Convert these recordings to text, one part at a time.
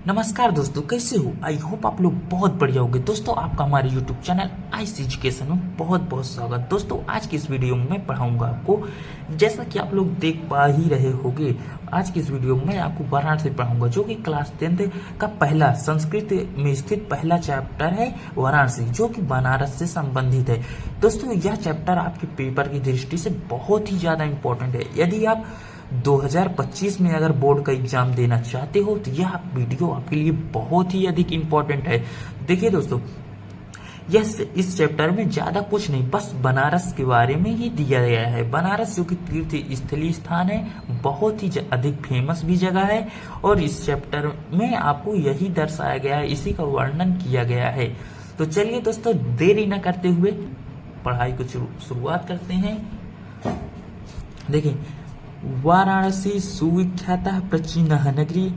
नमस्कार दोस्तों, कैसे हो? आई होप आप लोग बहुत बढ़िया होंगे। दोस्तों, आपका हमारे यूट्यूब चैनल आईसी एजुकेशन में बहुत बहुत स्वागत। दोस्तों, आज की इस वीडियो में मैं पढ़ाऊंगा आपको, जैसा कि आप लोग देख पा ही रहे होंगे। आज की इस वीडियो में मैं आपको वाराणसी पढ़ाऊंगा, जो कि क्लास 10th का पहला संस्कृत में स्थित पहला चैप्टर है वाराणसी, जो कि बनारस से संबंधित है। दोस्तों, यह चैप्टर आपके पेपर की दृष्टि से बहुत ही ज्यादा इंपॉर्टेंट है। यदि आप 2025 में अगर बोर्ड का एग्जाम देना चाहते हो तो यह वीडियो आपके लिए बहुत ही अधिक इम्पोर्टेंट है। देखिए दोस्तों, इस चैप्टर में ज्यादा कुछ नहीं, बस बनारस के बारे में ही दिया गया है। बनारस जो कि तीर्थ स्थलीय स्थान है, बहुत ही अधिक फेमस भी जगह है, और इस चैप्टर में आपको यही दर्शाया गया है, इसी का वर्णन किया गया है। तो चलिए दोस्तों, देरी न करते हुए पढ़ाई को शुरुआत करते हैं। देखिए, वाराणसी सुविख्याता प्राचीन नगरी।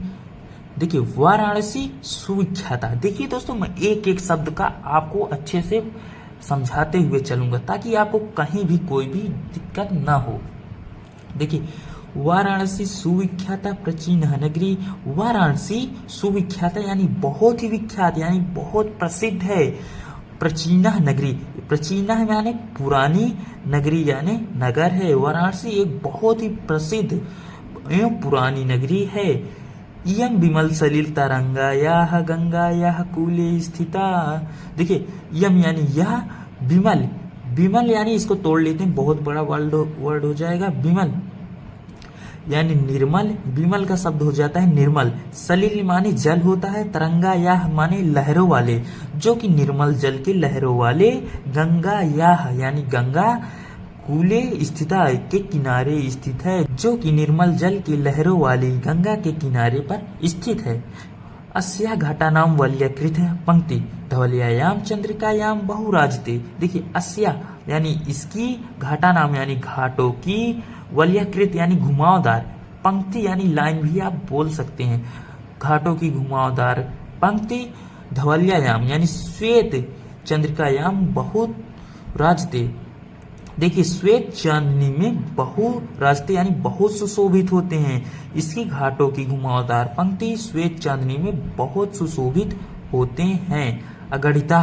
देखिए, वाराणसी सुविख्याता। देखिए दोस्तों, मैं एक एक शब्द का आपको अच्छे से समझाते हुए चलूंगा, ताकि आपको कहीं भी कोई भी दिक्कत ना हो। देखिए, वाराणसी सुविख्याता प्राचीन नगरी। वाराणसी सुविख्याता यानी बहुत ही विख्यात, यानी बहुत प्रसिद्ध है। प्राचीना नगरी, प्राचीना यानी पुरानी, नगरी यानी नगर है। वाराणसी एक बहुत ही प्रसिद्ध एवं पुरानी नगरी है। इयं विमल सलिल तरंगायाः गंगायाः कूले स्थिता। देखिए, यम यानी यह, विमल, विमल यानी इसको तोड़ लेते हैं, बहुत बड़ा वर्ड हो जाएगा। विमल यानी निर्मल, विमल का शब्द हो जाता है निर्मल। सलिल माने जल होता है, तरंगा याह माने लहरों वाले, जो कि निर्मल जल के लहरों वाले। गंगा याह यानी गंगा, कूले स्थिता के किनारे स्थित है, जो कि निर्मल जल के लहरों वाली गंगा के किनारे पर स्थित है। अस्या घाटा नाम वलयकृत पंक्ति धवलियायाम चंद्रिकायाम बहुराजते। देखिए, अस्या यानी इसकी, घाटा नाम यानी घाटों की, वलयकृत यानी घुमावदार, पंक्ति यानी लाइन भी आप बोल सकते हैं, घाटों की घुमावदार पंक्ति। धवलियायाम यानी श्वेत, चंद्रिकायाम बहुत राजते। देखिए, श्वेत चांदनी में बहु राजते यानी बहुत सुशोभित होते हैं। इसकी घाटों की घुमावदार पंक्ति श्वेत चांदनी में बहुत सुशोभित होते हैं। अगणिता,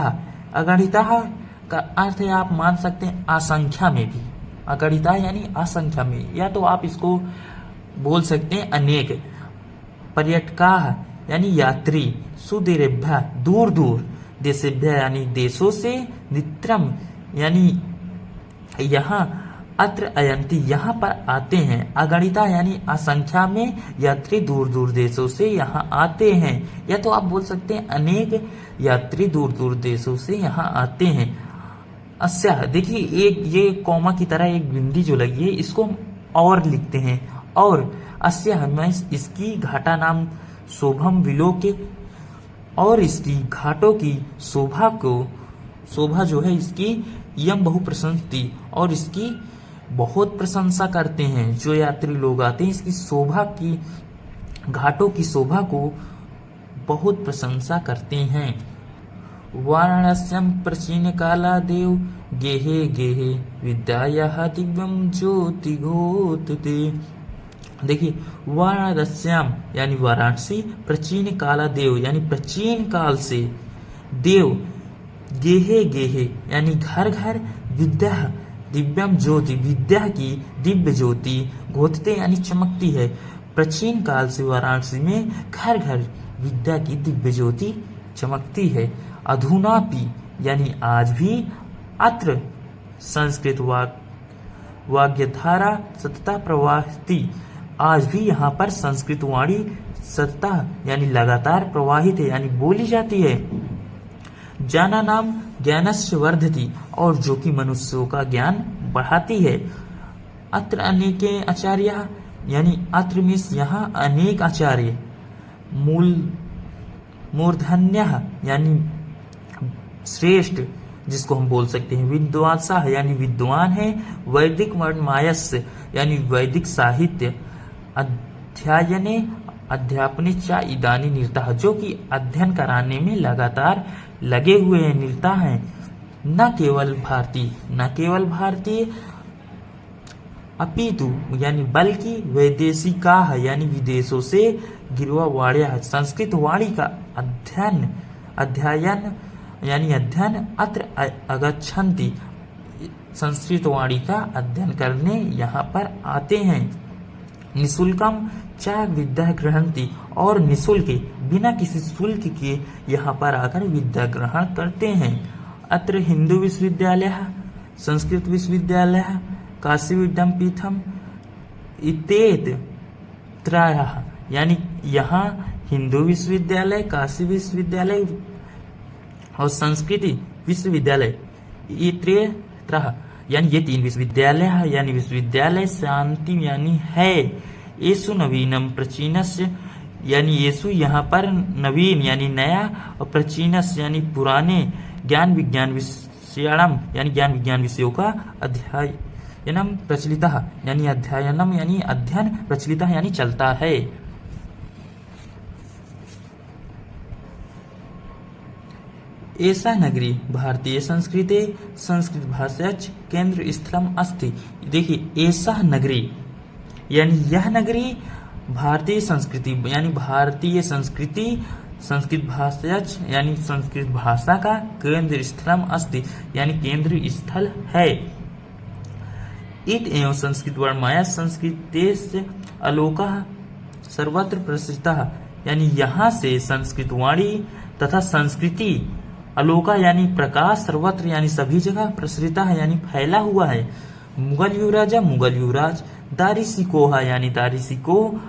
अगणिता का अर्थ है, आप मान सकते हैं असंख्या में भी। अगणिता यानी असंख्या में, या तो आप इसको बोल सकते हैं अनेक। पर्यटका यानी यात्री। सुदूरेभ्य दूर दूर, देशेभ्य यानी देशों से, नित्रम यानी यहाँ, अत्र अयंती यहाँ पर आते हैं। अगणिता यानी असंख्या में, यात्री दूर दूर देशों से यहाँ आते हैं, या तो आप बोल सकते हैं अनेक यात्री दूर दूर देशों से यहाँ आते हैं। अस्या, देखिए एक ये कॉमा की तरह एक बिंदी जो लगी है, इसको हम और लिखते हैं, और अस्या हमें इसकी घाटा नाम शोभम विलोके, और इसकी घाटों की शोभा को, शोभा जो है इसकी, यम बहु प्रशंसती, और इसकी बहुत प्रशंसा करते हैं। जो यात्री लोग आते हैं, इसकी शोभा की, घाटों की शोभा को बहुत प्रशंसा करते हैं। वाराणस्यम प्राचीन काला देव गेहे गेहे विद्यायाः दिव्यम ज्योति घोतते। देखिए, वाराणस्याम यानी वाराणसी, प्राचीन काला देव यानी प्राचीन काल से, देव, गेहे गेहे यानी घर घर, विद्या दिव्यम ज्योति विद्या की दिव्य ज्योति, घोतते यानी चमकती है। प्राचीन काल से वाराणसी में घर घर विद्या की दिव्य ज्योति चमकती है। अधुनापि यानी आज भी, अत्र संस्कृत वाग्यधारा सतता प्रवाहिती, आज भी यहाँ पर संस्कृत वाणी सतता यानी लगातार प्रवाहित है, यानी बोली जाती है। जाना नाम ज्ञानस्य वर्धति, और जो कि मनुष्यों का ज्ञान बढ़ाती है। अत्र अनेके आचार्य यानी अत्र में यहाँ अनेक आचार्य। मूर्धन्य यानी श्रेष्ठ, जिसको हम बोल सकते हैं। विद्वांसा यानी विद्वान है। वैदिक वर्णमायस्य यानी वैदिक साहित्य। अध्यायने अध्यापने चा इदानी निरता, जो कि अध्ययन कराने में लगातार लगे हुए हैं, निरता हैं। न केवल भारतीय, न केवल भारतीय, अपितु यानी बल्कि वैदेशिका यानी विदेशों से गिरवावाण्या संस्कृत वाणी का अध्ययन यानी अध्ययन अत्र आगच्छन्ति संस्कृत वाणी का अध्ययन करने यहाँ पर आते हैं। निशुल्कम च विद्या ग्रहणती और निशुल्क बिना किसी शुल्क के यहाँ पर आकर विद्या ग्रहण करते हैं। अत्र हिंदू विश्वविद्यालय संस्कृत विश्वविद्यालय काशी विद्यापीठम इत्येत त्रयः यानी यहाँ हिंदू विश्वविद्यालय काशी विश्वविद्यालय और संस्कृति विश्वविद्यालय ये त्रय यानी ये 3 विश्वविद्यालय है यानी विश्वविद्यालय शांति यानी है। येसु नवीनम प्रचीनस्य यानी येसु यहाँ पर नवीन यानी नया और प्रचीनस यानी पुराने ज्ञान विज्ञान विषयाणम यानी ज्ञान विज्ञान विषयों का अध्ययनम प्रचलितः यानी अध्ययनम यानी अध्ययन प्रचलितः यानी चलता है। एषा नगरी भारतीय संस्कृते संस्कृत भाषा केंद्र स्थलम अस्ति। देखिए एषा नगरी यानी यह नगरी भारतीय संस्कृति यानी भारतीय संस्कृति संस्कृत भाषा यानी संस्कृत भाषा का केंद्र स्थलम अस्ति यानी केंद्र स्थल है। इत एवं संस्कृत वर्णमाया संस्कृतेस्य अलोका सर्वत्र प्रसिद्धः यानी यहाँ से संस्कृत वाणी तथा संस्कृति अलोका यानी प्रकाश सर्वत्र यानी सभी जगह प्रसरिता है यानी फैला हुआ है। मुगल युवराज दारिसिकोह यानी दारिसिकोह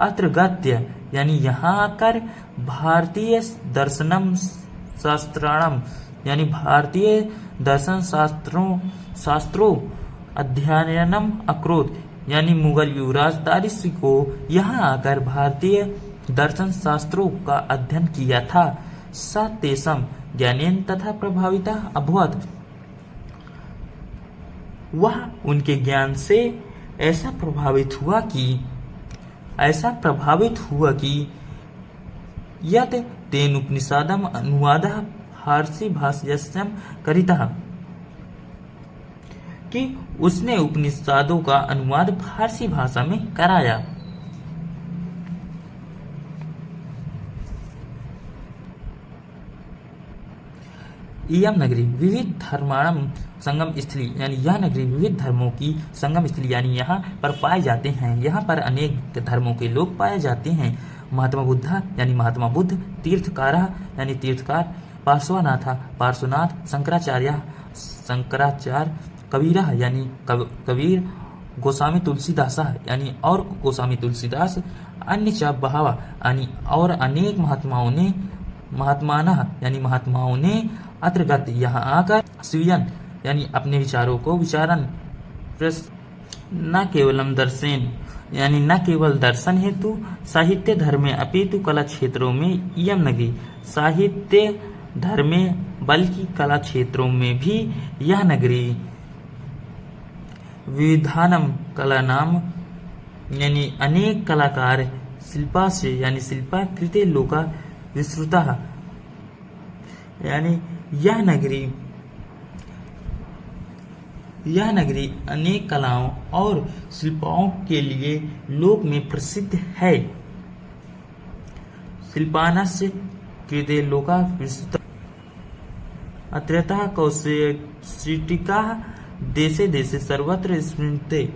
अत्र गत्य यानी यहाँ आकर भारतीय दर्शनम शास्त्राणम यानी भारतीय दर्शन शास्त्रों अध्ययनम अक्रोध यानी मुगल युवराज दारिसिकोह यहाँ आकर भारतीय दर्शन शास्त्रों का अध्ययन किया था। स तेषां ज्ञानेन तथा प्रभाविता अभवत् वह उनके ज्ञान से ऐसा प्रभावित हुआ कि यत् तेन उपनिषदम अनुवादः फारसी भाष्यस्यं करितः कि उसने उपनिषदों का अनुवाद फारसी भाषा में कराया। इयम नगरी विविध धर्माणम संगम स्थली यानी यह नगरी विविध धर्मों की संगम स्थली यानी यहाँ पर पाए जाते हैं। यहाँ पर अनेक धर्मों के लोग पाए जाते हैं। महात्मा बुद्ध यानी महात्मा बुद्ध, तीर्थकार यानी तीर्थकार, पार्श्वनाथ, शंकराचार्य, कबीर यानी कबीर, गोस्वामी तुलसीदास यानी और गोस्वामी तुलसीदास, अन्य च बहवः यानी और अनेक महात्माओं ने अत्रगत यहाँ आकर स्वीयन यानी अपने विचारों को विचारन न केवलम दर्शन यानी न केवल दर्शन हेतु साहित्य धर्मे अपितु कला क्षेत्रों में इयम नगरी साहित्य धर्मे बल्कि कला क्षेत्रों में भी यह नगरी विधानम कला नाम यानी अनेक कलाकार शिल्पा से यानी शिल्पाकृते लोका विस्तृता यानी यह नगरी अनेक कलाओं और शिल्पों के लिए लोक में प्रसिद्ध है। शिल्पानस्य कृते लोका विस्तृता अत्रतः कौशेटिका देशे देशे सर्वत्र स्मृते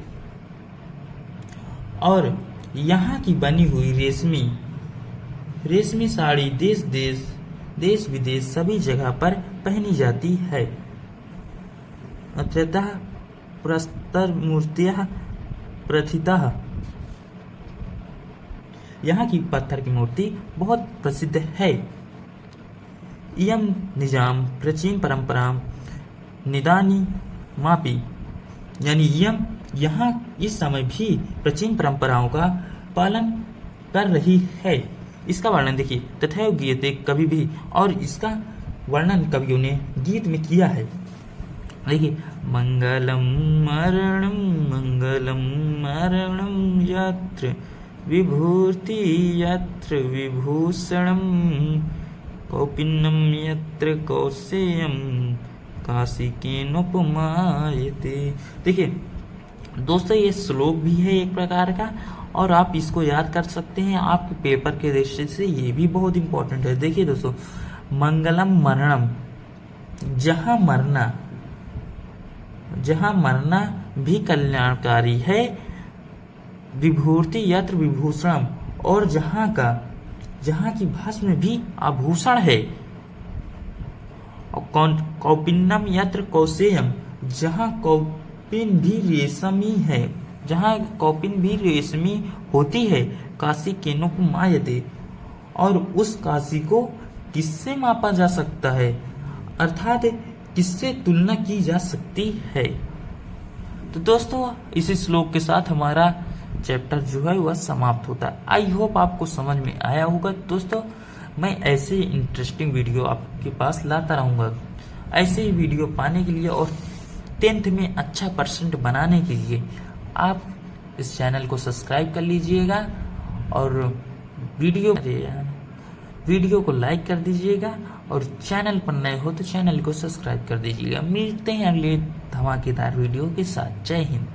और यहाँ की बनी हुई रेशमी साड़ी देश विदेश सभी जगह पर पहनी जाती है। अत्रतः प्रस्तर मूर्तियां प्रथितः यहाँ की पत्थर की मूर्ति बहुत प्रसिद्ध है। इयम निजाम प्राचीन परंपरा निदानी मापी यानी यहाँ इस समय भी प्राचीन परंपराओं का पालन कर रही है। इसका वर्णन देखिए तथैव गीयते कवि भी और इसका वर्णन कवियों ने गीत में किया है। देखिए मंगलम मरणम यत्र विभूति यत्र विभूषणम कौपिन्नम यत्र कौशेयम काशिकेनोपमायते। देखिए दोस्तों ये श्लोक भी है एक प्रकार का, और आप इसको याद कर सकते हैं। आपके पेपर के दृष्टि से ये भी बहुत इंपॉर्टेंट है। देखिए दोस्तों, मंगलम मरणम, जहां मरना भी कल्याणकारी है, विभूति यत्र विभूषणम, और जहां की भस्म भी आभूषण है, और कौपिन्नम यत्र कौशेयम, जहां कौपिन भी रेशमी है, जहां कौपिन भी रेशमी होती है, काशी केनुक मायते, और उस काशी को किससे मापा जा सकता है, अर्थात किससे तुलना की जा सकती है। तो दोस्तों इसी श्लोक के साथ हमारा चैप्टर जो है वह समाप्त होता है। आई होप आपको समझ में आया होगा। दोस्तों मैं ऐसे ही इंटरेस्टिंग वीडियो आपके पास लाता रहूँगा। ऐसे ही वीडियो पाने के लिए और 10th में अच्छा परसेंट बनाने के लिए आप इस चैनल को सब्सक्राइब कर लीजिएगा, और वीडियो को लाइक कर दीजिएगा, और चैनल पर नए हो तो चैनल को सब्सक्राइब कर दीजिएगा। मिलते हैं अगले धमाकेदार वीडियो के साथ। जय हिंद।